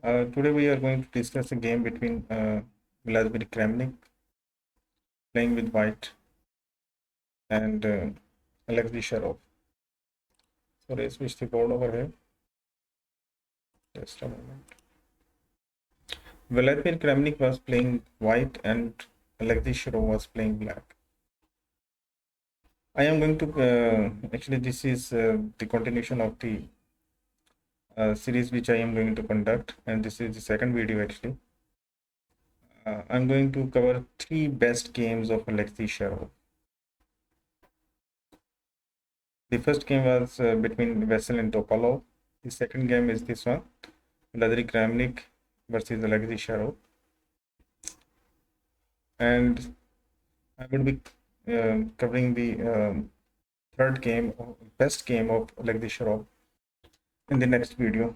Today we are going to discuss a game between Vladimir Kramnik playing with white and Alexei Shirov. So let's switch the board over here. Just a moment. Vladimir Kramnik was playing white and Alexei Shirov was playing black. I am going to actually this is the continuation of the series which I am going to conduct, and this is the second video actually. I'm going to cover 3 best games of Alexei Shirov. The first game was between Vessel and Topalov. The second game is this one, Vladimir Kramnik versus Alexei Shirov. And I will be covering the third game, best game of Alexei Shirov in the next video.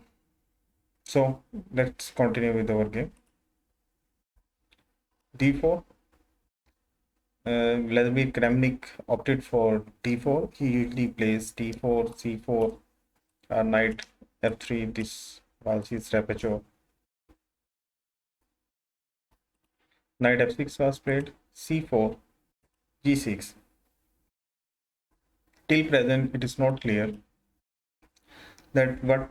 So let's continue with our game. D4. Vladimir Kramnik opted for D4. He usually plays D4, C4, knight F3. This was his repertoire. Knight F6 was played, C4, G6. Till present, it is not clear that black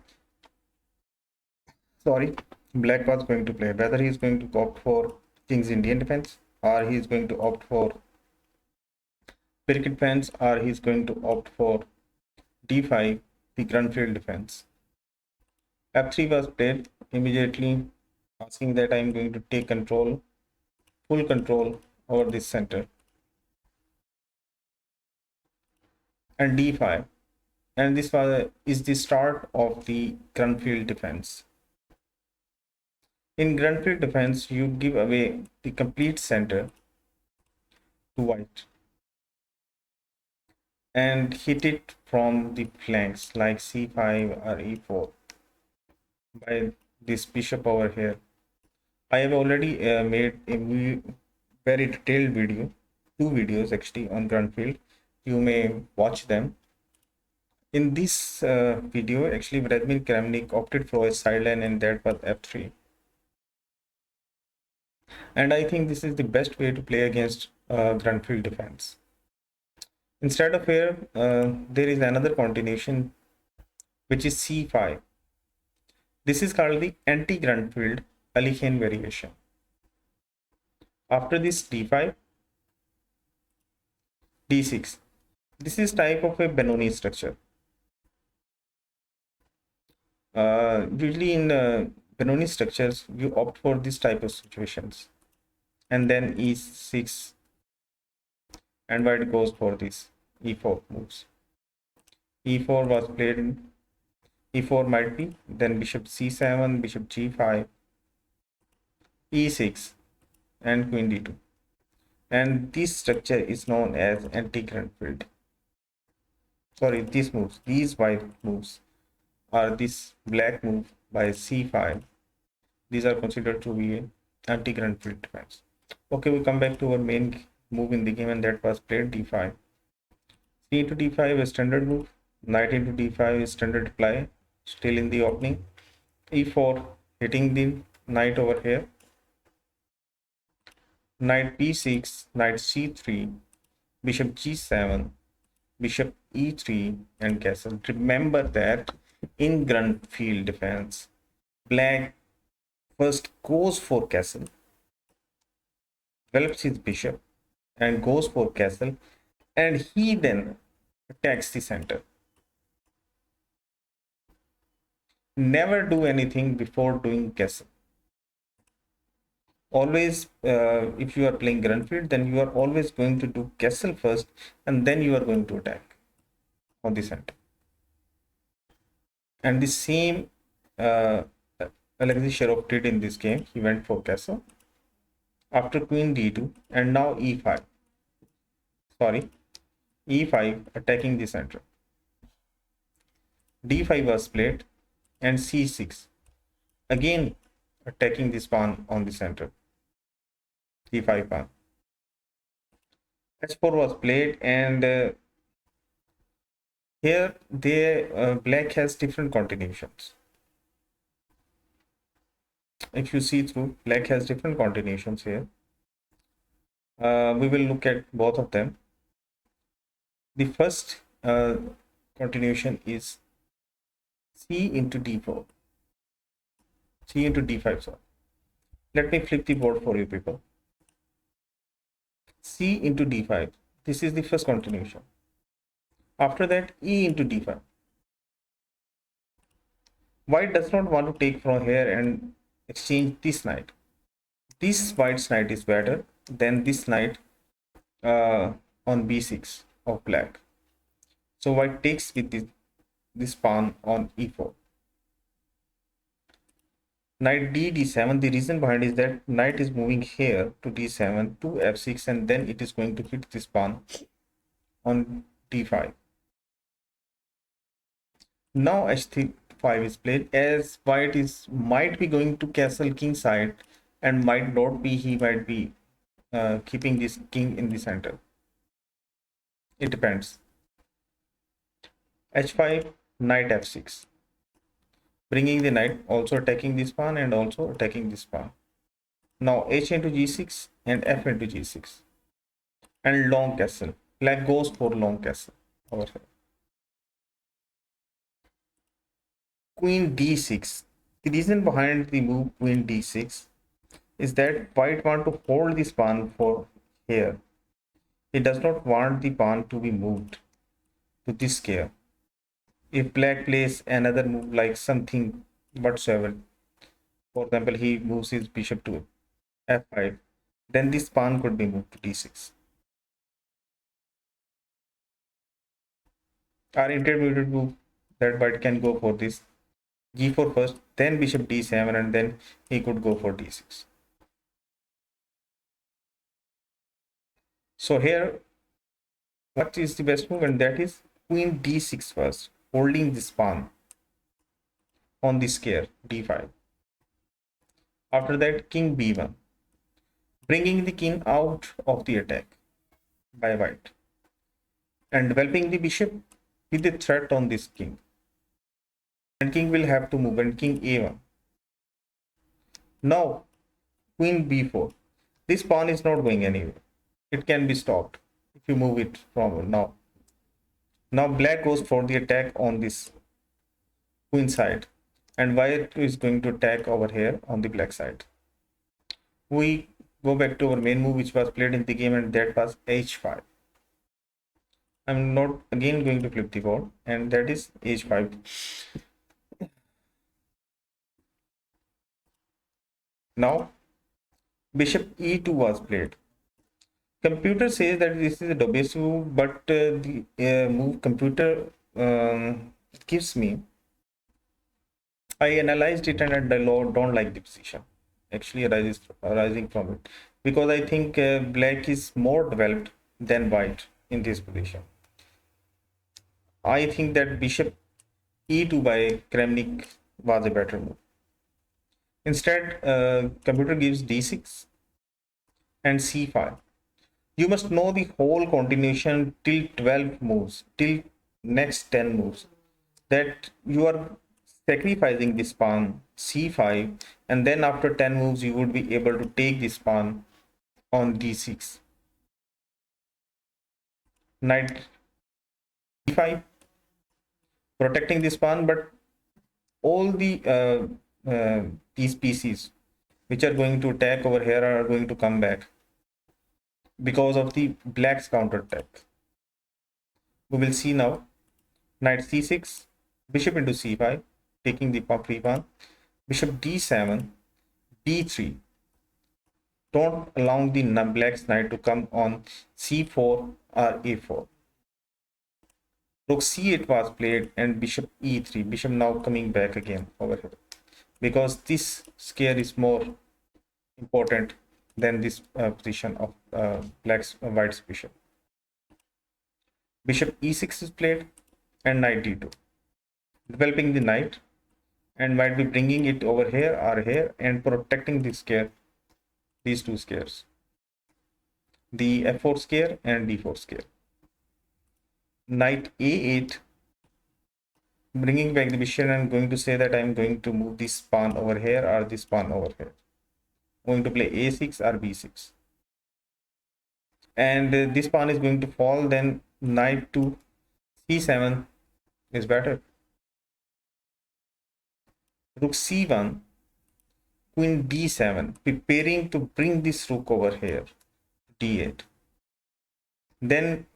was going to play, whether he is going to opt for King's Indian defense, or he is going to opt for Pirkit defense, or he is going to opt for D5, the Grunfeld defense. F3 was played, immediately asking that I am going to take full control over this center. And D5. And this is the start of the Grunfeld defense. In Grunfeld defense, you give away the complete center to white and hit it from the flanks like C5 or E4 by this bishop over here. I have already made a very detailed video, 2 videos actually on Grunfeld. You may watch them. In this video, actually Vladimir Kramnik opted for a sideline, and that was F3. And I think this is the best way to play against Grunfeld defense. Instead of here, there is another continuation, which is C5. This is called the anti-Grunfeld Alekhine variation. After this, D5, D6. This is type of a Benoni structure. Usually in Benoni structures, you opt for this type of situations. And then E6, and white goes for this E4 moves. E4 was played in E4 might be, then bishop C7, bishop G5, E6, and queen D2. And this structure is known as anti-Grunfeld. Sorry, these white moves, or this black move by C5, these are considered to be an anti-Grunfeld defense. Okay, we come back to our main move in the game, and that was played D5. C into D5 is standard move. Knight into D5 is standard reply, still in the opening. E4, hitting the knight over here. Knight B6, knight C3, bishop G7, bishop E3, and castle. Remember that in Grunfeld defense, black first goes for castle, develops his bishop, and goes for castle, and he then attacks the center. Never do anything before doing castle. Always, if you are playing Grunfeld, then you are always going to do castle first, and then you are going to attack on the center. And the same Alexei Shirov did in this game. He went for castle after queen D2, and now E5. Sorry, E5, attacking the center. D5 was played, and C6, again attacking this pawn on the center. D5 pawn. H4 was played, and here black has different continuations. if you see through, black has different continuations here. We will look at both of them. The first continuation is c into d4, c into d5. Sorry, let me flip the board for you people. c into d5, this is the first continuation. After that, e into d5. White does not want to take from here and exchange this knight. This white's knight is better than this knight on b6 of black. So white takes with this pawn on e4. Knight d7. The reason behind is that knight is moving here to d7 to f6, and then it is going to hit this pawn on d5. Now h5 is played, as white might be going to castle king side and might not be. He might be keeping this king in the center. It depends. h5, knight f6, bringing the knight, also attacking this pawn and also attacking this pawn. Now h into g6 and f into g6, and long castle. Black goes for long castle over here. Queen d6. The reason behind the move queen d6 is that white want to hold this pawn for here. He does not want the pawn to be moved to this square. If black plays another move like something whatsoever, for example, he moves his bishop to f5, then this pawn could be moved to d6. Our intermediate move that white can go for this g4 first, then bishop d7, and then he could go for d6. So here, what is the best move? And that is queen d6 first, holding this pawn on the square d5. After that, king b1, bringing the king out of the attack by white and developing the bishop with a threat on this king. And king will have to move, and king a1. Now queen b4. This pawn is not going anywhere. It can be stopped if you move it from now. Now black goes for the attack on this queen side, and white is going to attack over here on the black side. We go back to our main move which was played in the game, and that was h5. I'm not again going to flip the board, and that is h5. Now bishop e2 was played. Computer says that this is a dubious move, but the move computer gives me, I analyzed it and I don't like the position actually arising from it, because I think black is more developed than white in this position. I think that bishop e2 by Kramnik was a better move. Instead, computer gives d6 and c5. You must know the whole continuation till 12 moves, till next 10 moves, that you are sacrificing this pawn c5, and then after 10 moves you would be able to take this pawn on d6. Knight d5, protecting this pawn, but all the these pieces which are going to attack over here are going to come back because of the black's counter attack. We will see now. Knight c6, bishop into c5, taking the free pawn, bishop d7, d3. Don't allow the black's knight to come on c4 or a4. Rook c8 was played, and bishop e3. Bishop now coming back again over here, because this square is more important than this position of white's bishop. Bishop e6 is played, and knight d2, developing the knight, and might be bringing it over here or here and protecting this square, these two squares, the f4 square and d4 square. Knight a8, bringing back the bishop and going to say that I'm going to move this pawn over here or this pawn over here. I'm going to play a6 or b6. And this pawn is going to fall, then knight to c7 is better. Rook c1, queen d7, preparing to bring this rook over here, d8. Then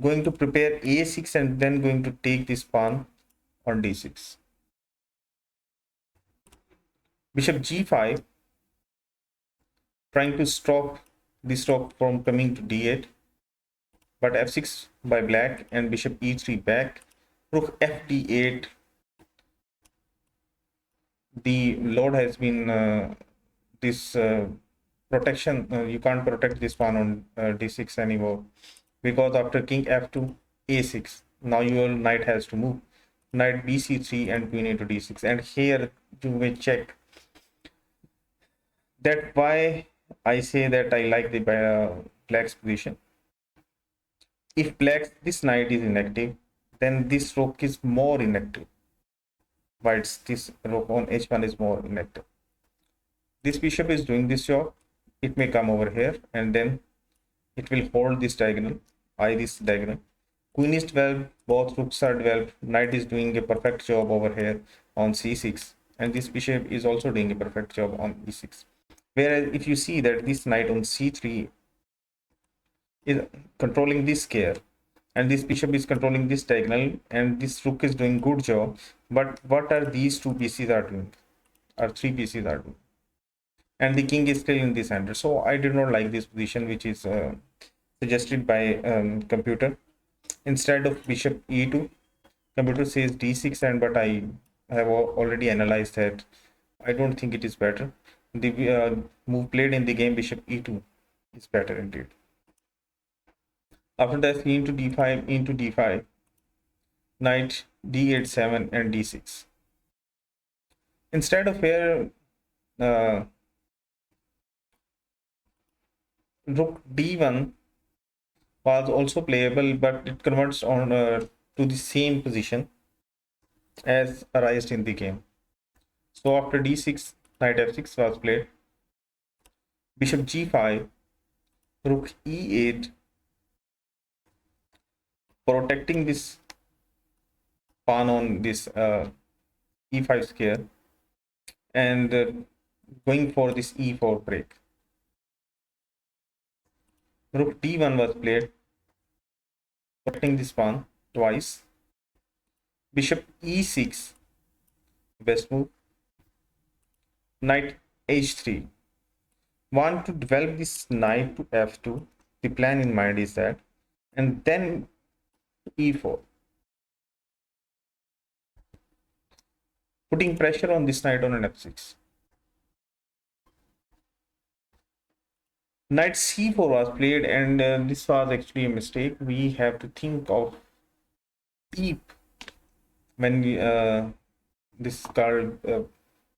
going to prepare a6 and then going to take this pawn on d6. Bishop g5, trying to stop this rook from coming to d8, but f6 by black and bishop e3 back. Rook f d8. The load has been this protection. You can't protect this pawn on d6 anymore, because after king f2 a6, now your knight has to move. Knight bc3 and queen into d6, and here you may check that why I say that I like the black's position. If this knight is inactive, then this rook is more inactive. Whilst this rook on h1 is more inactive. This bishop is doing this job. It may come over here and then it will hold this diagonal, this diagonal. Queen is 12, both rooks are 12. Knight is doing a perfect job over here on c6, and this bishop is also doing a perfect job on e6. Whereas if you see that this knight on c3 is controlling this square, and this bishop is controlling this diagonal, and this rook is doing good job, but what are these two pieces are doing, or three pieces are doing, and the king is still in the center. So I did not like this position, which is suggested by computer. Instead of bishop e2, computer says d6, and but I have already analyzed that I don't think it is better. The move played in the game, bishop e2, is better indeed. After that, e into d5, knight d8, 7 and d6. Instead of here, rook d1 was also playable, but it converts on to the same position as arised in the game. So after d6, knight f6 was played. Bishop g5, rook e8, protecting this pawn on this e5 square, and going for this e4 break. Rook d1 was played, protecting this pawn twice. Bishop e6, best move. Knight h3. Want to develop this knight to f2. The plan in mind is that, and then e4. Putting pressure on this knight on an f6. Knight c4 was played, and this was actually a mistake. We have to think of deep when we, this card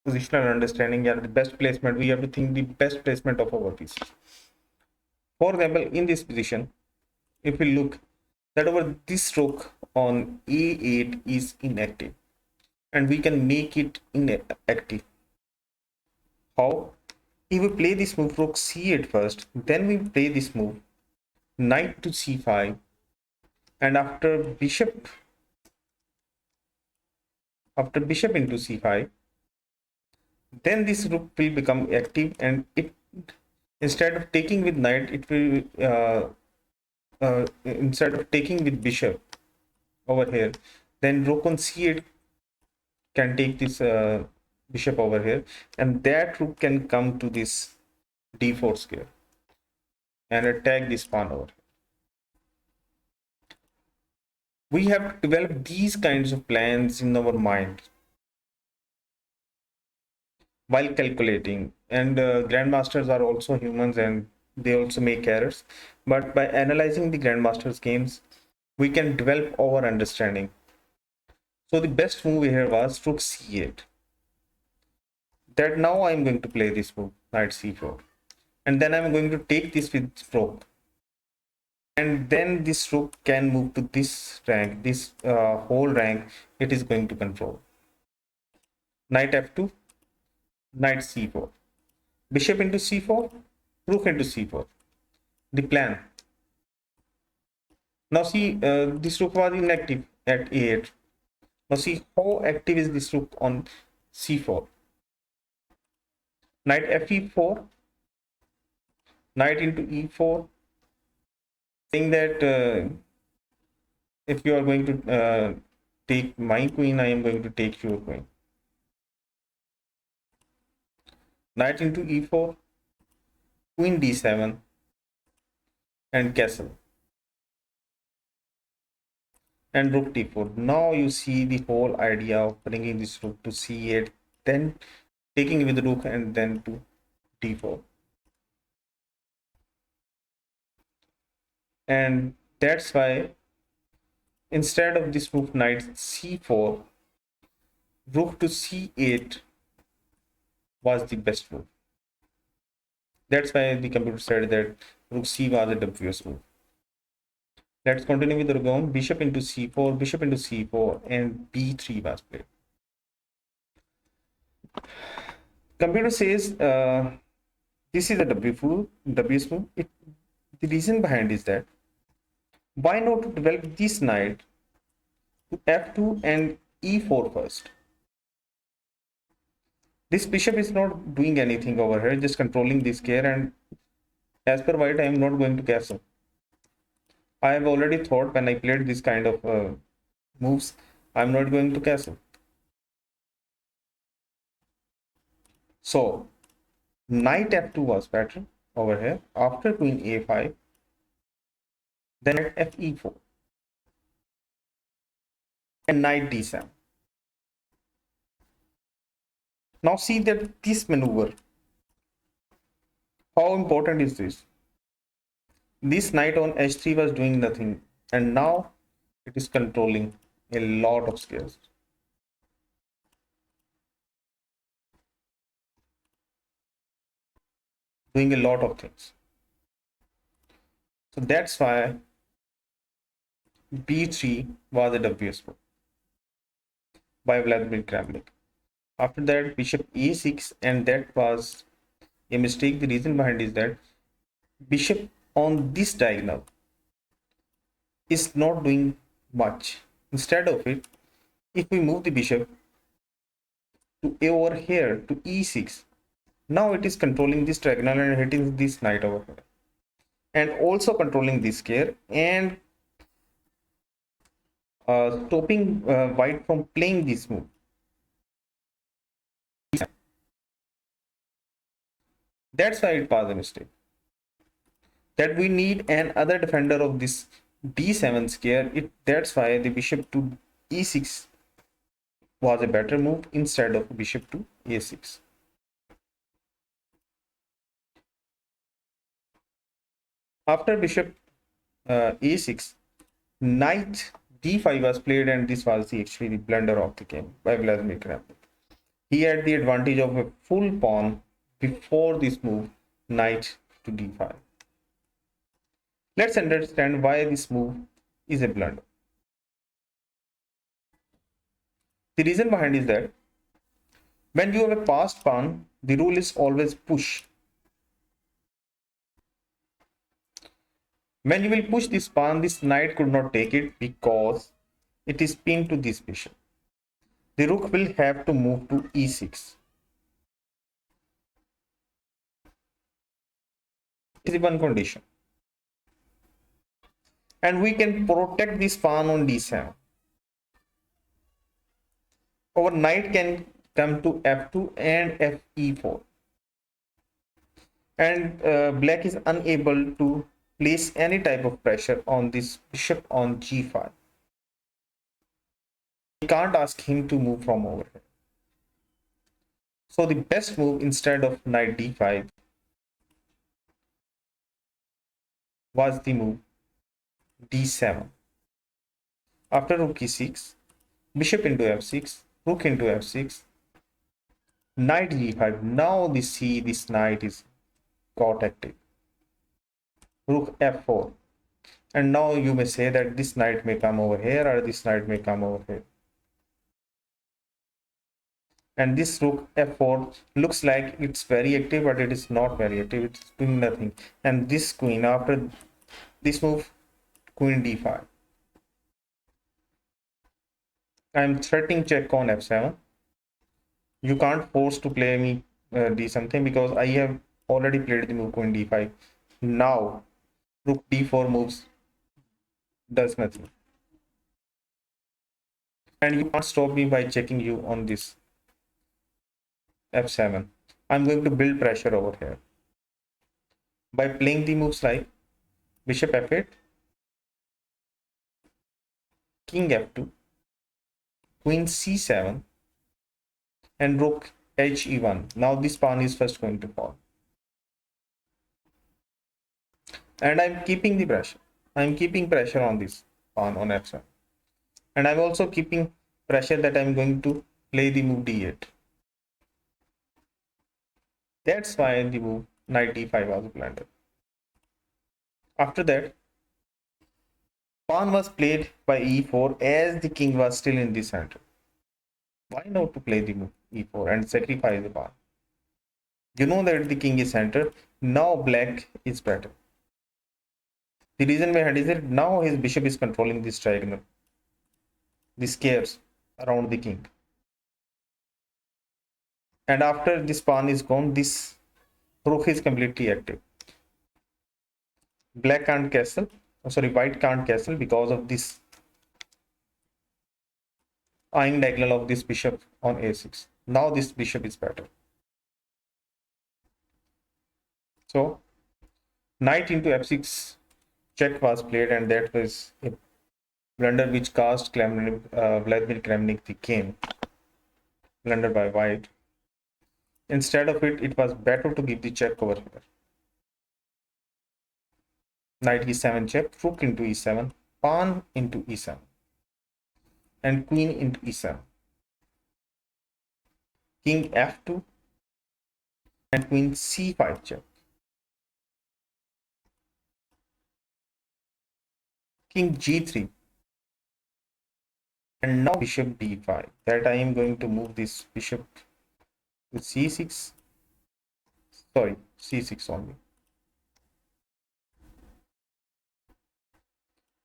positional understanding and the best placement. We have to think the best placement of our piece. For example, in this position, if we look that over this rook on a8 is inactive, and we can make it inactive. How? If we play this move rook c8 first, then we play this move knight to c5, and after bishop into c5, then this rook will become active, and it, instead of taking with knight, it will instead of taking with bishop over here, then rook on c8 can take this bishop over here, and that rook can come to this d4 square and attack this pawn over here. We have to develop these kinds of plans in our mind while calculating, and grandmasters are also humans and they also make errors, but by analyzing the grandmasters games, we can develop our understanding. So the best move here was rook c8. That now I'm going to play this move, knight c4, and then I'm going to take this with rook. and then this rook can move to this rank, this whole rank it is going to control. Knight f2, knight c4, bishop into c4, rook into c4. The plan. Now see, this rook was inactive at a8. Now see how active is this rook on c4. Knight fe4, knight into e4, saying that if you are going to take my queen, I am going to take your queen. Knight into e4, queen d7, and castle. And rook d4. Now you see the whole idea of bringing this rook to c8, then taking with the rook and then to d4. And that's why instead of this move knight c4, rook to c8 was the best move. That's why the computer said that rook c was a WS move. Let's continue with the game. Bishop into c4, bishop into c4, and b3 was played. Computer says this is a WS move. The reason behind is that why not develop this knight to f2 and e4 first? This bishop is not doing anything over here, just controlling this square, and as per white, I am not going to castle. I have already thought when I played this kind of moves, I am not going to castle. So, knight f2 was better over here. After queen a5, then at fe4, and knight d7. Now see that this maneuver, how important is this? This knight on h3 was doing nothing, and now it is controlling a lot of squares. Doing a lot of things. So that's why b3 was a WS move by Vladimir Kramnik. After that, bishop e6, and that was a mistake. The reason behind is that bishop on this diagonal is not doing much. Instead of it, if we move the bishop to over here to e6, now it is controlling this diagonal and hitting this knight over here, and also controlling this square and stopping white from playing this move. That's why it was a mistake. That we need another defender of this d7 square. That's why the bishop to e6 was a better move instead of bishop to a6. After bishop a6, knight d5 was played, and this was actually the blunder of the game by Vladimir Kramnik. He had the advantage of a full pawn before this move, knight to d5. Let's understand why this move is a blunder. The reason behind is that when you have a passed pawn, the rule is always push. When you will push this pawn, this knight could not take it because it is pinned to this bishop. The rook will have to move to e6. This is one condition. And we can protect this pawn on d7. Our knight can come to f2 and fe4. And black is unable to place any type of pressure on this bishop on g5. We can't ask him to move from over here. So the best move instead of knight d5 was the move d7. After rook e6, bishop into f6, rook into f6, knight g5. Now this knight is got active. Rook f4, And now you may say that this knight may come over here or this knight may come over here. And this rook f4 looks like it's very active, but it is not very active. It's doing nothing. And this queen, after this move, queen d5. I'm threatening check on f7. You can't force to play me d something because I have already played the move queen d5. Now rook d4 moves does nothing. And you can't stop me by checking you on this f7. I'm going to build pressure over here by playing the moves like bishop f8, king f2, queen c7, and rook he1. Now this pawn is first going to fall. And I'm keeping the pressure. I'm keeping pressure on this pawn on f7. And I'm also keeping pressure that I'm going to play the move d8. That's why the move knight d5 was planted. After that, pawn was played by e4 as the king was still in the center. Why not to play the move e4 and sacrifice the pawn? You know that the king is center. Now black is better. The reason behind is that now his bishop is controlling this diagonal, the squares around the king. And after this pawn is gone, this rook is completely active. Black can't castle. White can't castle because of this eyeing diagonal of this bishop on a6. Now this bishop is better. So knight into f6 check was played, and that was a blunder which cost Vladimir Kramnik the game. Blunder by white. Instead of it, it was better to give the check over here. Knight e7 check, rook into e7, pawn into e7, and queen into e7. King f2 and queen c5 check. King g3. And now bishop d5. That I am going to move this bishop to c6. Sorry, c6 only.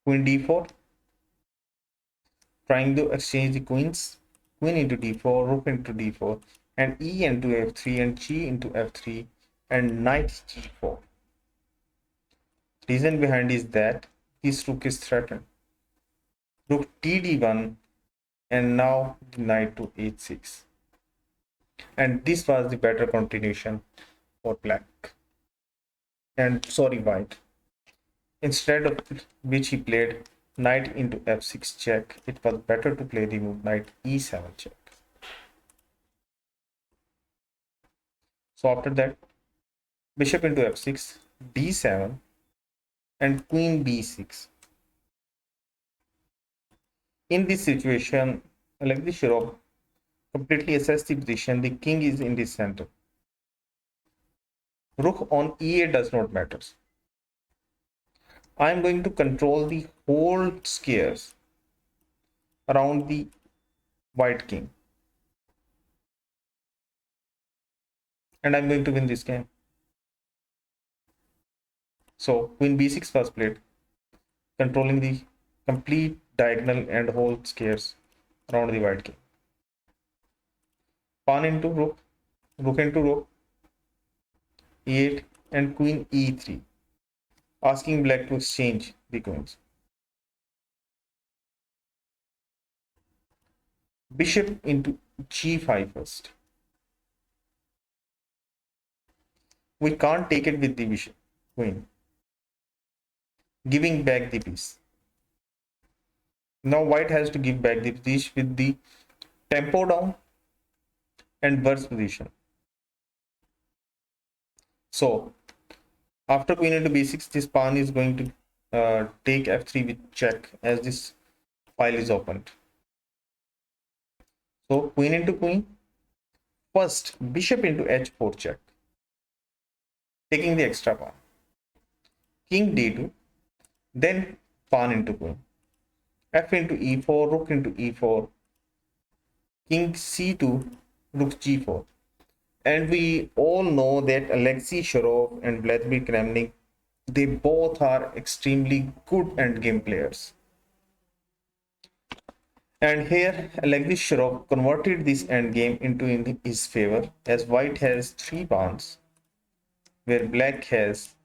Queen d4. Trying to exchange the queens. Queen into d4, rook into d4, and e into f3, and g into f3, and knight g4. Reason behind is that this rook is threatened. Rook td1, and now the knight to h6. And this was the better continuation for black. And white. Instead of which he played knight into f6 check, it was better to play the move knight e7 check. So after that, bishop into f6, d7, and queen b6. In this situation, Alexei Shirov completely assessed the position. The king is in the center. Rook on e8 does not matter. I am going to control the whole squares around the white king. And I'm going to win this game. So queen b6 was played, controlling the complete diagonal and whole squares around the white king. Pawn into rook, rook into rook, e8, and queen e3, asking black to exchange the queens. Bishop into g5 first. We can't take it with the bishop, queen, giving back the piece. Now white has to give back the piece with the tempo down and worse position. So after queen into b6, this pawn is going to take f3 with check as this file is opened. So queen into queen, first bishop into h4 check, taking the extra pawn. King d2, then pawn into queen, f into e4, rook into e4, king c2, rook g4. And we all know that Alexei Shirov and Vladimir Kramnik, they both are extremely good endgame players. And here Alexei Shirov converted this endgame into in his favor, as white has 3 pawns, where black has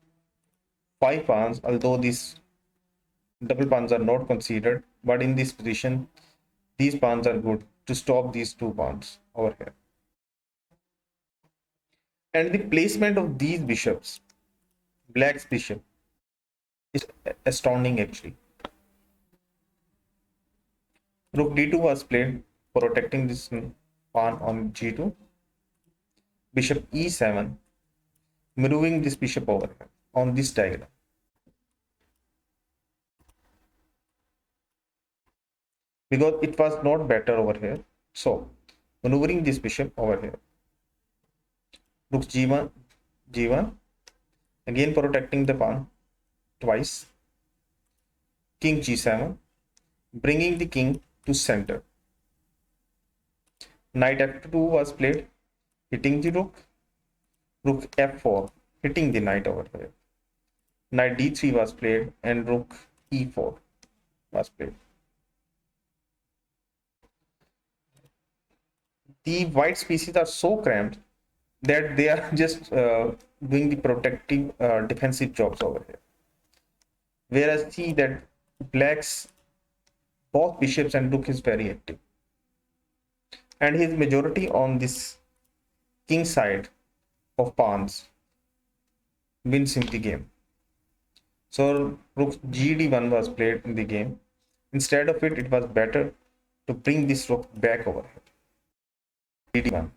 5 pawns, although these double pawns are not considered. But in this position, these pawns are good to stop these 2 pawns over here. And the placement of these bishops, black's bishop, is astounding actually. Rook d2 was played, protecting this pawn on g2. Bishop e7, moving this bishop over here on this diagram. Because it was not better over here. So, maneuvering this bishop over here. Rook g1, g1, again protecting the pawn twice. King g7, bringing the king to center. Knight f2 was played, hitting the rook. Rook f4, hitting the knight over here. Knight d3 was played and rook e4 was played. The white species are so cramped that they are just doing the protective defensive jobs over here. Whereas see that black's both bishops and rook is very active. And his majority on this king side of pawns wins him the game. So rook gd1 was played in the game. Instead of it, it was better to bring this rook back over here. d1.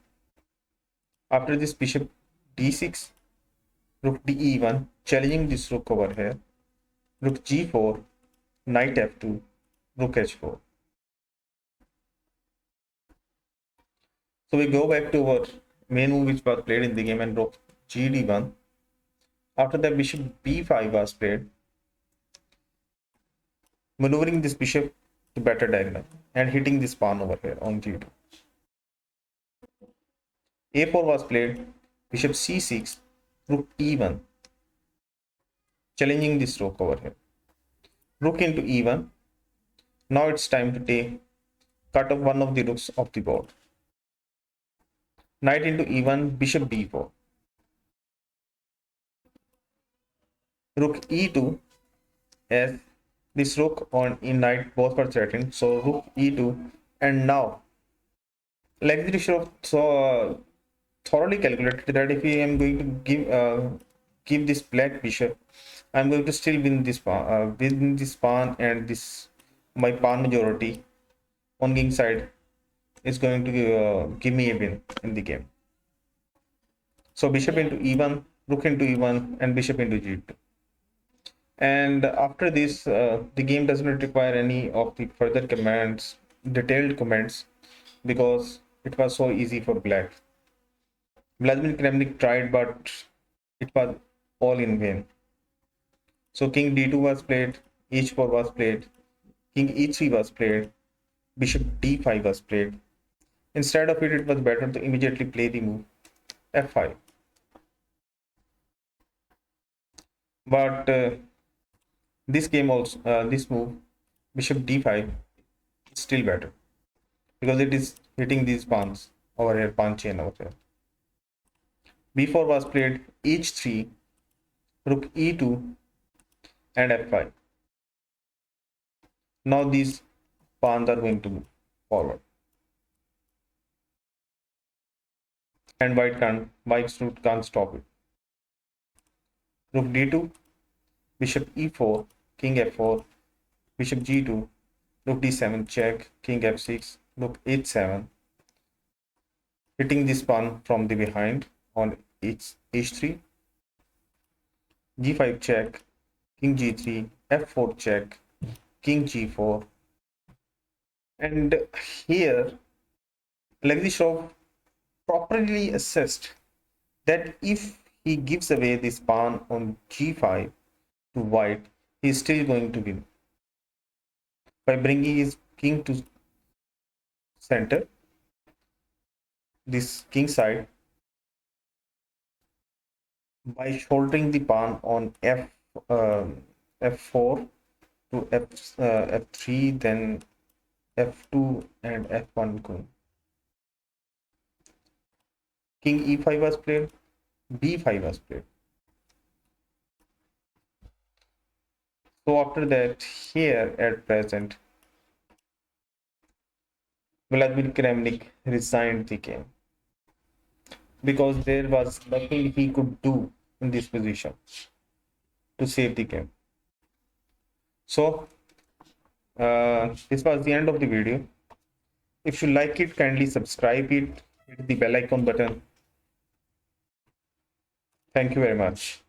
After this, bishop d6, rook de1, challenging this rook over here. Rook g4, knight f2, rook h4. So we go back to our main move which was played in the game, and rook gd1. After that, bishop b5 was played, maneuvering this bishop to better diagonal and hitting this pawn over here on g2. a4 was played, bishop c6, rook e1, challenging this rook over here. Rook into e1. Now it's time to cut off one of the rooks of the board. Knight into e1, bishop d4. Rook e2, as this rook on e knight both were threatened. So rook e2, and now Alexei Shirov thoroughly calculated that if I am going to give this black bishop, I am going to still win this pawn, and this my pawn majority on king side is going to give me a win in the game. So bishop into e1, rook into e1, and bishop into g2. And after this, the game does not require any of the further commands, detailed comments, because it was so easy for black. Vladimir Kramnik tried, but it was all in vain. So king d2 was played, h4 was played, king e3 was played, bishop d5 was played. Instead of it, it was better to immediately play the move f5. But this game also, this move, bishop d5, is still better because it is hitting these pawns over here, pawn chain over here. b4 was played, h3, rook e2, and f5. Now these pawns are going to move forward, and white's rook can't stop it. Rook d2, bishop e4, king f4, bishop g2, rook d7 check, king f6, rook h7, hitting this pawn from the behind on h3, g5 check, king g3, f4 check, king g4. And here Alexei Shirov properly assessed that if he gives away this pawn on g5 to white, he is still going to win. by bringing his king to center, this king side, by shouldering the pawn on f4 to f3, then f2 and f1 queen. King e5 was played, b5 was played. So after that, here at present, Vladimir Kramnik resigned the game because there was nothing he could do in this position to save the game. So this was the end of the video. If you like it, kindly subscribe it, hit the bell icon button. Thank you very much.